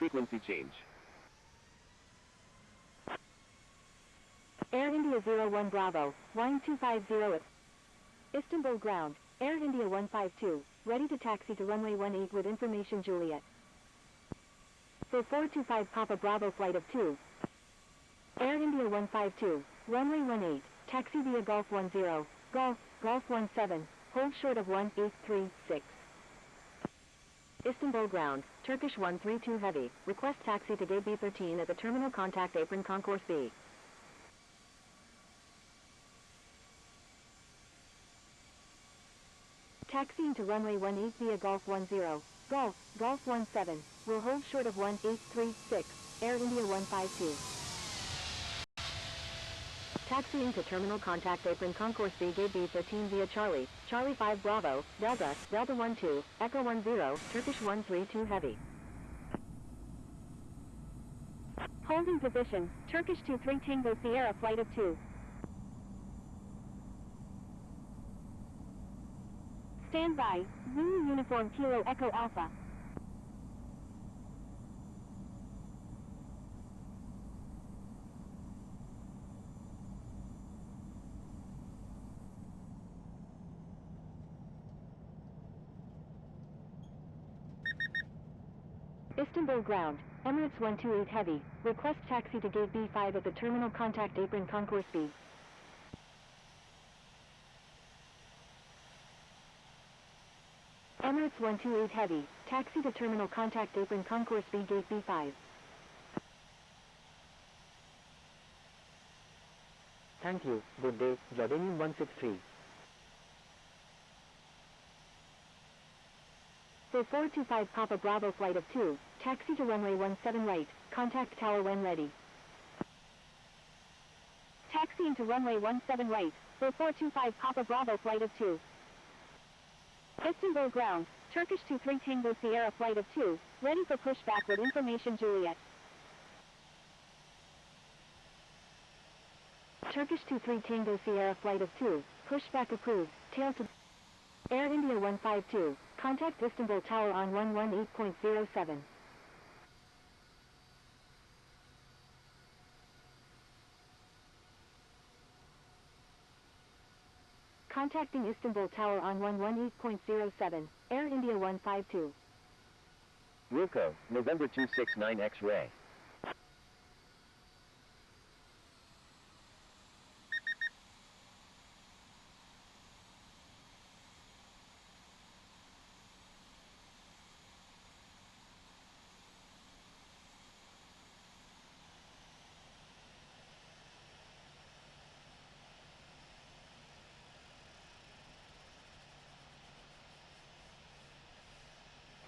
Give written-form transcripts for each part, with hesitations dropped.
frequency change. Air India 01 Bravo, wind 250 at Istanbul ground, Air India 152, ready to taxi to runway 18 with information Juliet. For 425 Papa Bravo flight of 2, Air India 152, runway 18, taxi via Gulf 10, Gulf 17, hold short of 1836. Istanbul ground, Turkish 132 heavy, request taxi to gate B13 at the terminal contact apron concourse B. Taxiing to runway 18 via Gulf 10, Gulf 17, will hold short of 1836, Air India 152. Taxiing to terminal contact apron concourse B gate B13 via Charlie 5 Bravo, Delta 12, Echo 10, Turkish 132 heavy. Holding position, Turkish 23 Tango Sierra flight of 2. Stand by, Zulu Uniform Kilo Echo Alpha. Istanbul ground, Emirates 128 heavy, request taxi to gate B5 at the terminal contact apron concourse B. Emirates 128 heavy, taxi to terminal contact apron concourse B gate B5. Thank you, good day, Jordanian 163. For 425 Papa Bravo flight of 2, taxi to runway 17 right, contact tower when ready. Taxiing to runway 17 right, for 425 Papa Bravo flight of 2. Istanbul ground, Turkish 23 Tango Sierra flight of 2, ready for pushback with information Juliet. Turkish 23 Tango Sierra flight of 2, pushback approved, tail to Air India 152, contact Istanbul tower on 118.07. Contacting Istanbul tower on 118.07, Air India 152. Wilco, November 269 X-ray.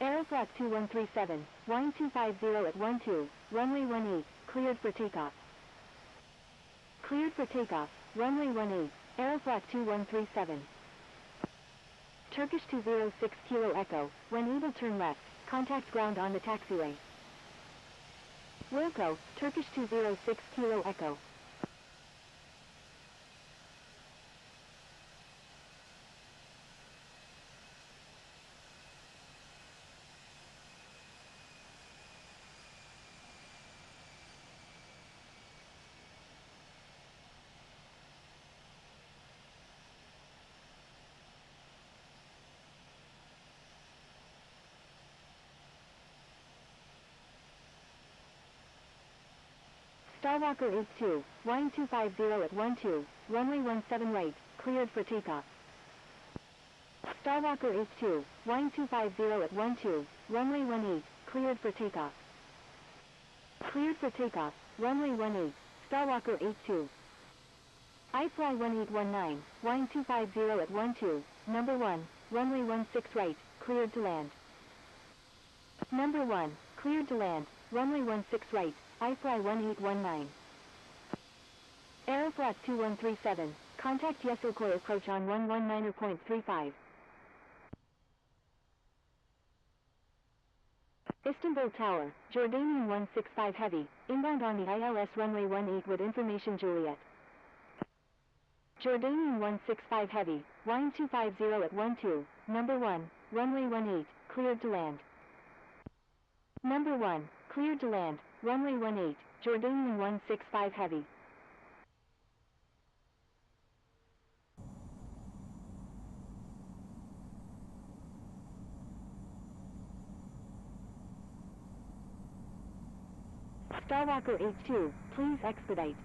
Aeroflot 2137, wind 250 at 12, runway 18, cleared for takeoff. Cleared for takeoff, runway 18, Aeroflot 2137. Turkish 206 Kilo Echo, when able turn left, contact ground on the taxiway. Wilco, Turkish 206 Kilo Echo. Starwalker 82, wind 250 at 12, runway 17 right, cleared for takeoff. Starwalker 82, wind 250 at 12, runway 18, cleared for takeoff. Cleared for takeoff, runway 18, Starwalker 82. iFly 1819, wind 250 at 12, number 1, runway 16 right, cleared to land. Number 1, cleared to land, runway 16 right, iFly 1819. Aeroflot 2137, contact Yesilkoy approach on 119.35. Istanbul Tower, Jordanian 165 heavy, inbound on the ILS runway 18 with information Juliet. Jordanian 165 heavy, wind 250 at 12, number 1, runway 18, cleared to land. Number 1, cleared to land, runway 18, Jordanian 165 heavy. Skywalker 82, please expedite.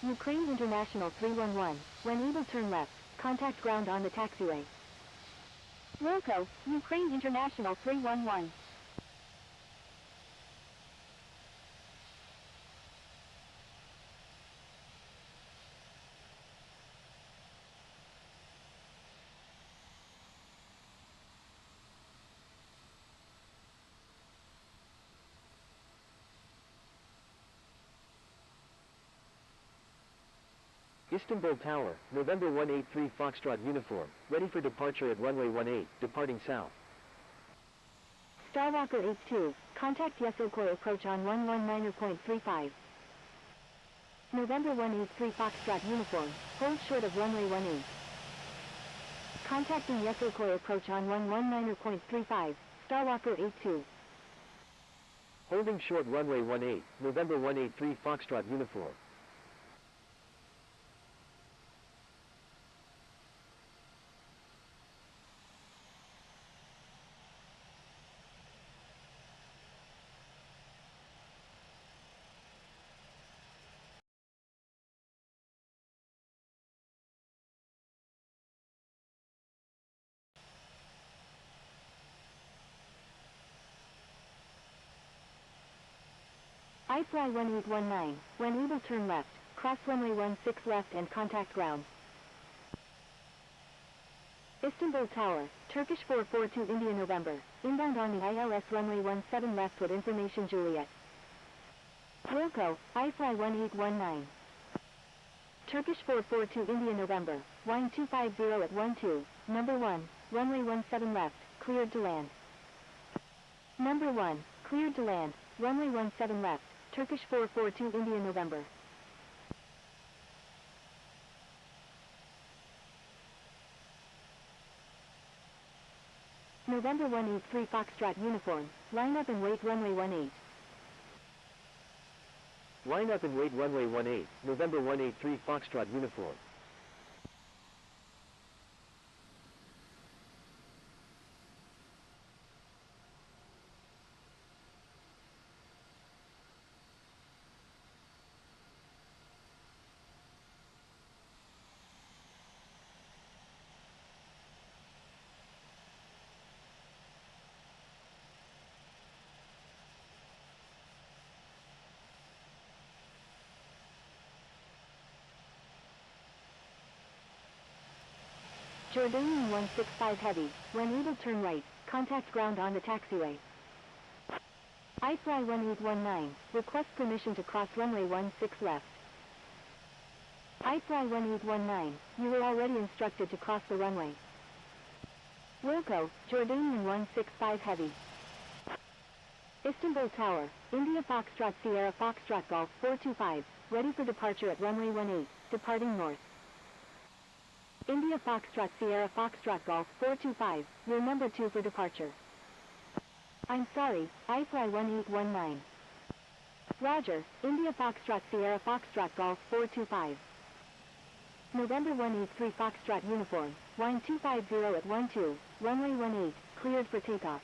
Ukraine International 311, when able turn left, contact ground on the taxiway. Wilco, Ukraine International 311. Istanbul Tower, November 183 Foxtrot uniform, ready for departure at runway 18, departing south. Skywalker 82, contact Yesokoi approach on 119.35. November 183 Foxtrot uniform, hold short of runway 18. Contacting Yesokoi approach on 119.35, Skywalker 82. Holding short runway 18, November 183 Foxtrot uniform. iFly 1819, when able turn left, cross runway 16 left and contact ground. Istanbul Tower, Turkish 442 India November, inbound on the ILS runway 17 left with information Juliet. Wilco, iFly 1819. Turkish 442 India November, wind 250 at 12, number 1, runway 17 left, cleared to land. Number 1, cleared to land, runway 17 left, Turkish 442 India November. November 183 Foxtrot uniform, line up and wait runway 18. Line up and wait runway 18, November 183 Foxtrot uniform. Jordanian 165 heavy, when able turn right, contact ground on the taxiway. iFly 1819, request permission to cross runway 16 left. iFly 1819, you were already instructed to cross the runway. Wilco, Jordanian 165 heavy. Istanbul Tower, India Foxtrot Sierra Foxtrot Golf 425, ready for departure at runway 18, departing north. India Foxtrot Sierra Foxtrot Golf 425, your number 2 for departure. I'm sorry, iFly 1819. Roger, India Foxtrot Sierra Foxtrot Golf 425. November 183 Foxtrot uniform, wind 250 at 12, runway 18, cleared for takeoff.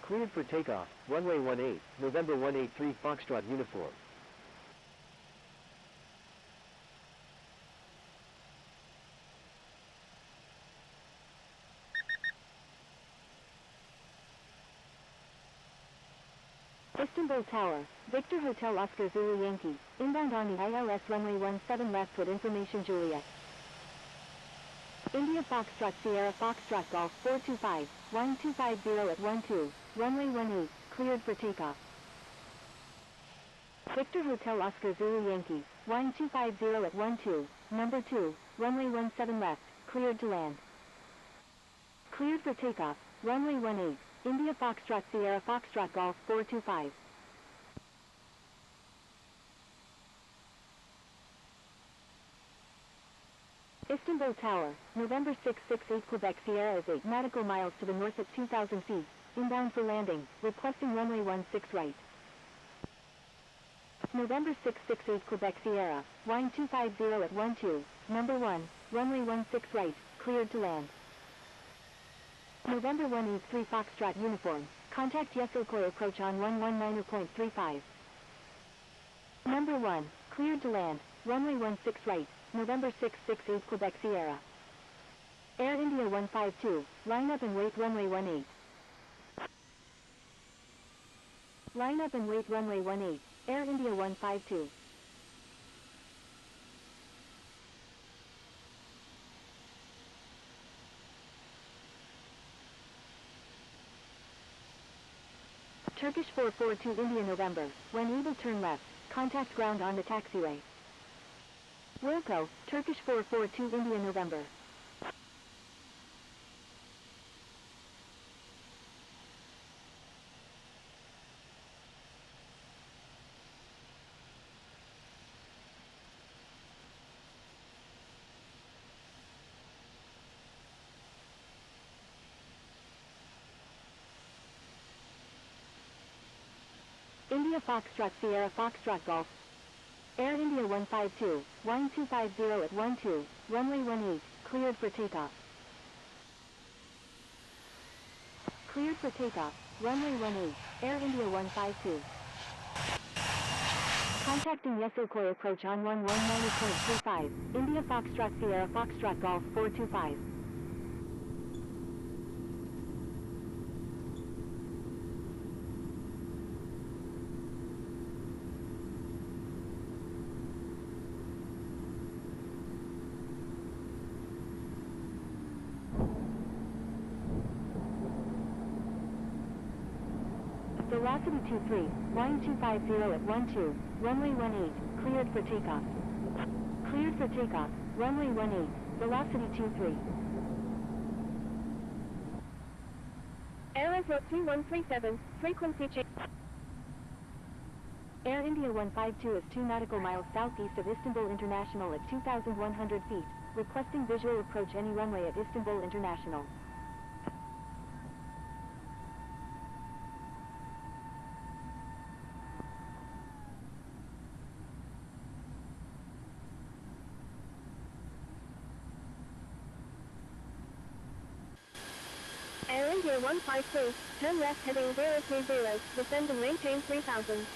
Cleared for takeoff, runway 18, November 183 Foxtrot uniform. Istanbul Tower, Victor Hotel Oscar Zulu Yankee, inbound on the ILS runway 17 left with information Juliet. India Foxtrot Sierra Foxtrot Golf 425, wind 250 at 12, runway 18, cleared for takeoff. Victor Hotel Oscar Zulu Yankee, Wine 250 at 12, number 2, runway 17 left, cleared to land. Cleared for takeoff, runway 18, India Foxtrot Sierra Foxtrot Golf 425. Istanbul Tower, November 668 Quebec Sierra is 8 nautical miles to the north at 2,000 feet, inbound for landing, requesting runway 16 right. November 668 Quebec Sierra, Wine 250 at 12, number 1, runway 16 right, cleared to land. November 183 Foxtrot Uniform, contact Yesilkoy approach on 119.35. Number 1, cleared to land, runway 16 right, November 668 Quebec Sierra. Air India 152, line up and wait runway 18. Line up and wait runway 18, Air India 152. Turkish 442 India November, when able turn left, contact ground on the taxiway. Wilco, Turkish 442 India November. India Foxtrot Sierra Foxtrot Golf. Air India 152, Wine 250 at 12, runway 18, cleared for takeoff. Cleared for takeoff, runway 18, Air India 152. Contacting Yesilkoy approach on 119.35, India Foxtrot Sierra Foxtrot Golf 425. Velocity 23, Wine 250 at 12, runway 18, cleared for takeoff. Cleared for takeoff, runway 18, velocity 23. Airbus A350-900, frequency change. Air India 152 is 2 nautical miles southeast of Istanbul International at 2,100 feet, requesting visual approach any runway at Istanbul International. Air India 152, turn left heading 030, descend and maintain 3000.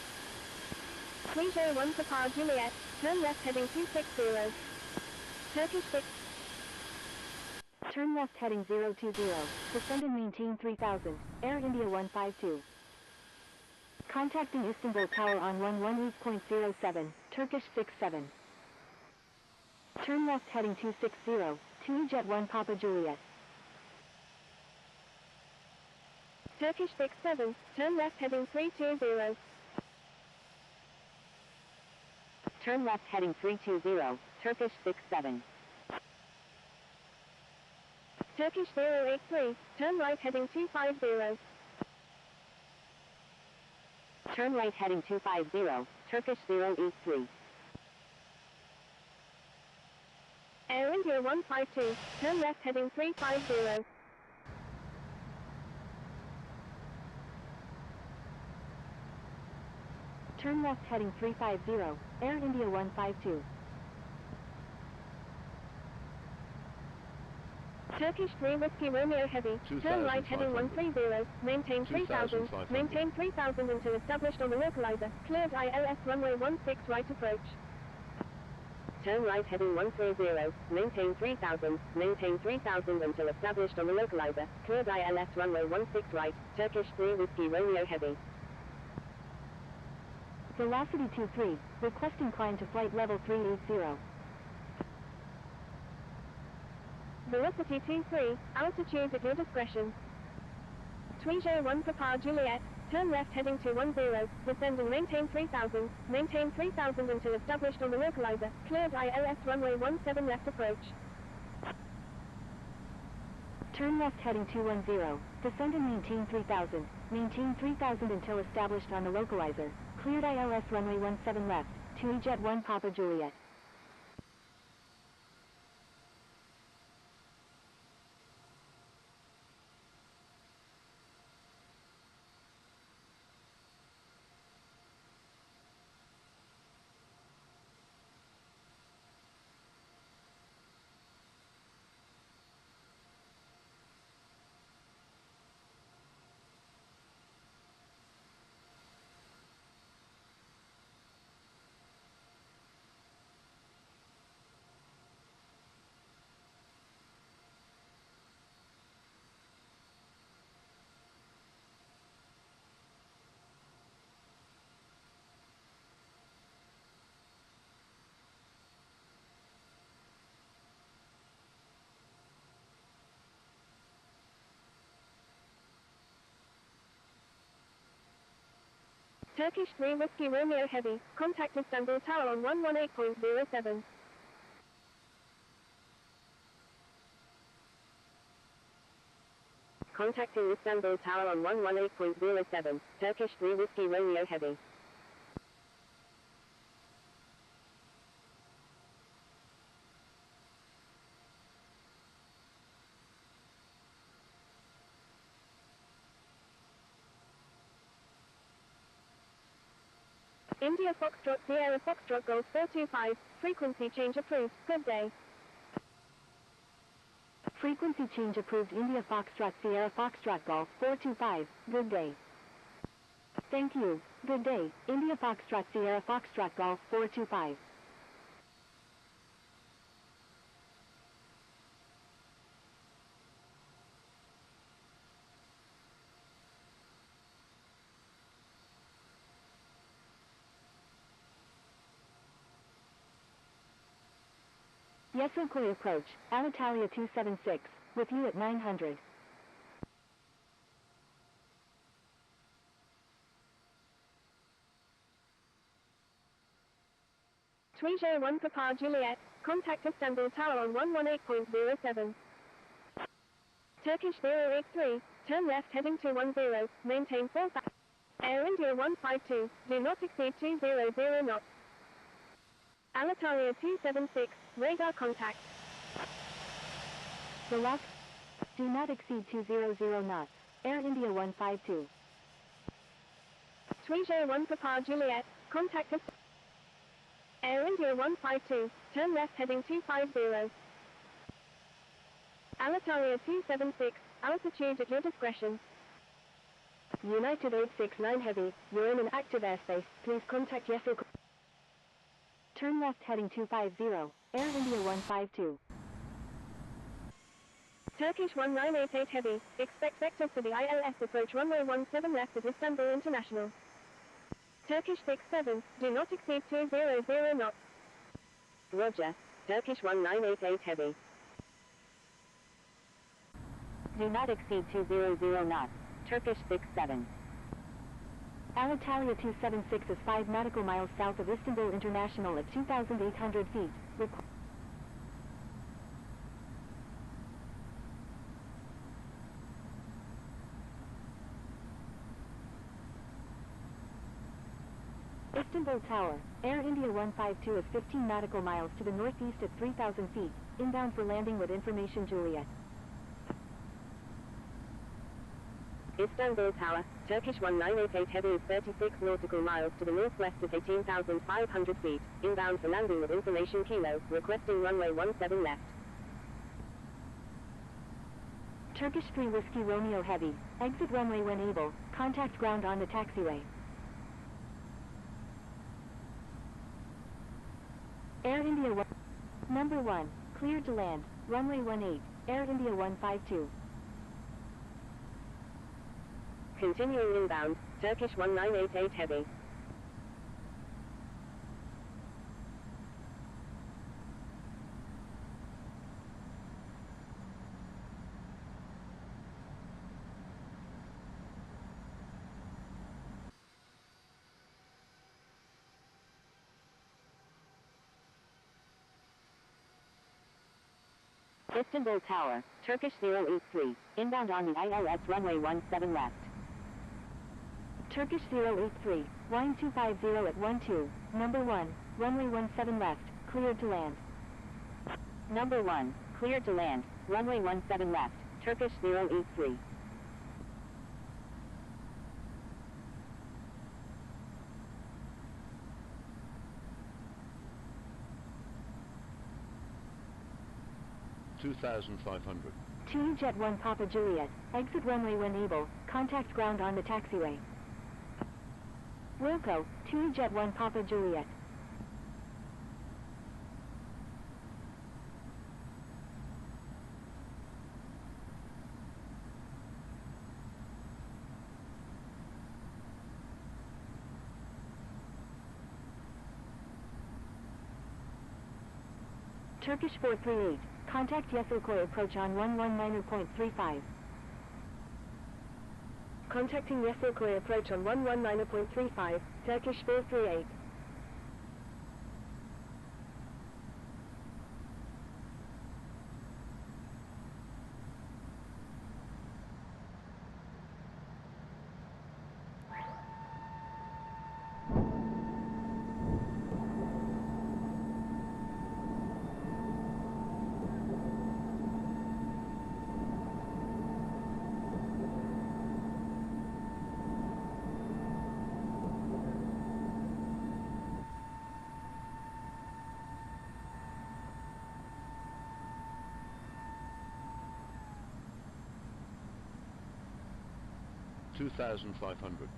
Please Air 1 Papa Juliet, turn left heading 260. Turkish 6. Turn left heading 020, descend and maintain 3000, Air India 152. Contacting Istanbul Tower on 118.07, Turkish 67. Turn left heading 260, 2 Jet 1 Papa Juliet. Turkish 67, turn left heading 320. Turn left heading 320, Turkish 67. Turkish 083, turn right heading 250. Turn right heading 250, Turkish 083. Air India 152, turn left heading 350. Turn left heading 350, Air India 152. Turkish 3 Whiskey Romeo Heavy, turn right heading 130, maintain 3000, maintain 3000 until established on the localizer, cleared ILS runway 16 right approach. Turn right heading 130, maintain 3000 until established on the localizer, cleared ILS runway 16 right, Turkish 3 Whiskey Romeo Heavy. Velocity 23, requesting climb to flight level 380. Velocity 23, altitude at your discretion. Tweejo 1 Papa Juliet, turn left heading 210, descend and maintain 3000, maintain 3000 until established on the localizer, cleared ILS runway 17 left approach. Turn left heading 210, descend and maintain 3000 until established on the localizer, cleared ILS runway 17 left, to Jet 1 Papa Juliet. Turkish 3 Whiskey Romeo Heavy, contact Istanbul Tower on 118.07. Contacting Istanbul Tower on 118.07, Turkish 3 Whiskey Romeo Heavy. India Foxtrot Sierra Foxtrot Golf 425, frequency change approved, good day. Frequency change approved. India Foxtrot Sierra Foxtrot Golf 425, good day. Thank you, good day, India Foxtrot Sierra Foxtrot Golf 425. Yes, Okoye approach, Alitalia 276, with you at 900. Tweejo 1 Papa Juliet, contact Istanbul Tower on 118.07. Turkish 083, turn left heading 210, maintain 4000. Air India 152, do not exceed 200 knots. Alitalia 276, radar contact. Relax. Do not exceed 200 knots. Air India 152. Tweejo 1 Papa Juliet, contact us. Air India 152, turn left heading 250. Alitalia 276, altitude at your discretion. United 869 Heavy, you're in an active airspace, please contact Yes Okoye. Turn left heading 250, Air India 152. Turkish 1988 Heavy, expect vector for the ILS approach runway 17 left at Istanbul International. Turkish 67, do not exceed 200 knots. Roger, Turkish 1988 Heavy. Do not exceed 200 knots. Turkish 67. Alitalia 276 is 5 nautical miles south of Istanbul International at 2,800 feet. Istanbul Tower, Air India 152 is 15 nautical miles to the northeast at 3,000 feet, inbound for landing with information Juliet. Istanbul Tower, Turkish 1988 Heavy is 36 nautical miles to the northwest at 18,500 feet, inbound for landing with information Kilo, requesting runway 17 left. Turkish 3 Whiskey Romeo Heavy, exit runway when able, contact ground on the taxiway. Air India 1, number 1, cleared to land, runway 18, Air India 152. Continuing inbound, Turkish 1988 Heavy. Istanbul Tower, Turkish 083, inbound on the ILS runway 17 left. Turkish 083, Wine 250 at 12, number 1, runway 17 left, cleared to land. Number 1, cleared to land, runway 17 left, Turkish 083. $2,500. TU Jet 1 Papa Juliet, exit runway when able, contact ground on the taxiway. Wilco, TU Jet 1 Papa Juliet. Turkish 438, contact Yesilköy approach on 119.35. Contacting Yesilköy approach on 119.35, Turkish 438. $2,500.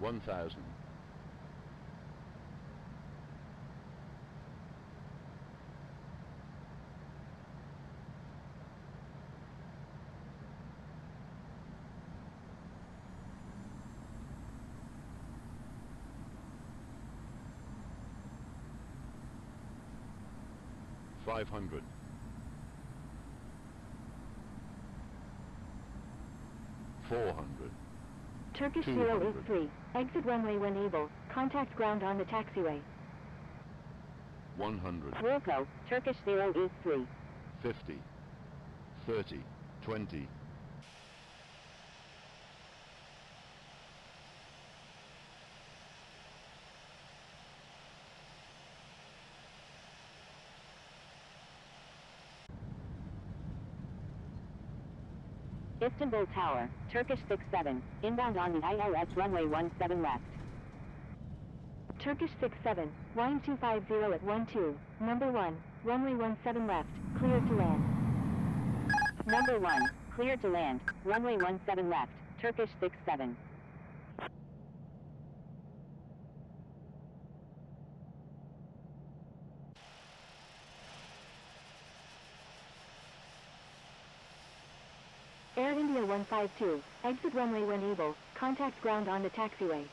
$1,000. $500. $400. Turkish 200. 083, exit runway when able, contact ground on the taxiway. 100. Wilco, Turkish 083. 50. 30. 20. Istanbul Tower, Turkish 67, inbound on the ILS runway 17 left. Turkish 67, Wine 250 at 12, number 1, runway 17 left, cleared to land. Number 1, cleared to land, runway 17 left, Turkish 67. Air India 152, exit runway when able, contact ground on the taxiway.